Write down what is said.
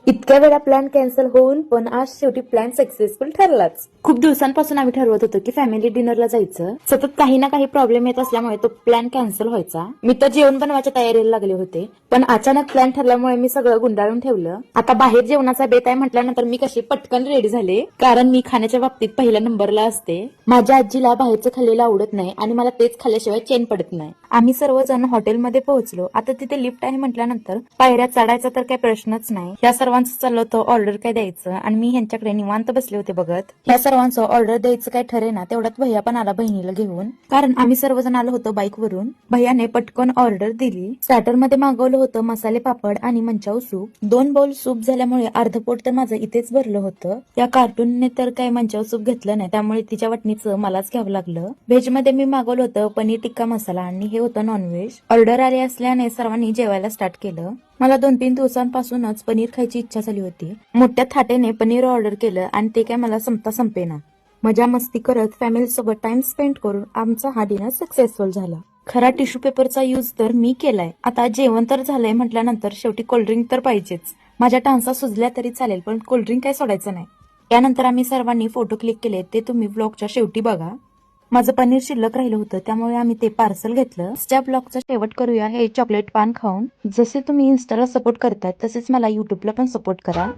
इतक्या वेळा plan cancel होऊन पण आज शेवटी प्लॅन सक्सेसफुल ठरलाच. खूप दिवसांपासून आम्ही ठरवत होतो की फॅमिली डिनरला जायचं. सतत काही ना काही प्रॉब्लेम येत असल्यामुळे तो प्लॅन कॅन्सल व्हायचा. मी तर जेवण बनवायच्या तयारीला लागले होते, पण अचानक प्लॅन ठरल्यामुळे मी सगळं गुंडाळून ठेवलं. आता बाहेर जेवणाचा बेत आहे म्हटल्यानंतर मी कशी पटकन रेडी झाले, कारण मी खाण्याच्या बाबतीत पहिल्या नंबरला असते. माझ्या आजीला बाहेरचं खाल्लेलं आवडत नाही आणि मला तेच खाल्ल्याशिवाय चैन पडत नाही. आम्ही सर्वजण हॉटेलमध्ये पोहोचलो. आता तिथे लिफ्ट आहे म्हटल्यानंतर पायऱ्या चढायचा तर काही प्रश्नच नाही. या सर्वांचं चाललं होतं ऑर्डर काय द्यायचं आणि मी ह्यांच्याकडे निवांत बसले होते बघत. ह्या सर्वांचं ऑर्डर द्यायचं काय ठरे ना, तेवढ्यात भैया पण आला बहिणीला घेऊन, कारण आम्ही सर्वजण आलो होतो बाईक वरून. भैयाने पटकन ऑर्डर दिली. स्टार्टर मध्ये मागवलं होतं मसाले पापड आणि मंचाऊ सूप. 2 बाउल सूप झाल्यामुळे अर्ध पोट तर माझं इथेच भरलं होतं. या कार्टूनने तर काही मंचाऊ सूप घेतलं नाही, त्यामुळे तिच्या वाटणीचं मलाच घ्यावं लागलं. व्हेज मध्ये मी मागवलं होतं पनीर टिक्का मसाला आणि हे होतं नॉनव्हेज. ऑर्डर आले असल्याने सर्वांनी जेवायला स्टार्ट केलं. मला 2-3 दिवसांपासूनच पनीर खायची इच्छा झाली होती. मोठ्या थाटेने पनीर ऑर्डर केलं आणि ते काय मला संपता संपेना. मजा मस्ती करत फॅमिली सोबत टाइम स्पेंड करून आमचा हा डिनर सक्सेसफुल झाला. खरा टिश्यू पेपरचा यूज तर मी केलाय. आता जेवण तर झालंय म्हटल्यानंतर शेवटी कोल्ड्रिंक तर पाहिजेच. माझ्या टांसा सुजल्या तरी चालेल, पण कोल्ड्रिंक काय सोडायचं नाही. यानंतर आम्ही सर्वांनी फोटो क्लिक केले, ते तुम्ही व्लॉगच्या शेवटी बघा. माझं पनीर शिल्लक राहिलं होतं, त्यामुळे आम्ही ते पार्सल घेतलं. त्या ब्लॉगचा शेवट करूया हे चॉकलेट पान खाऊन. जसे तुम्ही इन्स्टाला सपोर्ट करताय तसेच मला युट्यूबला पण सपोर्ट करा.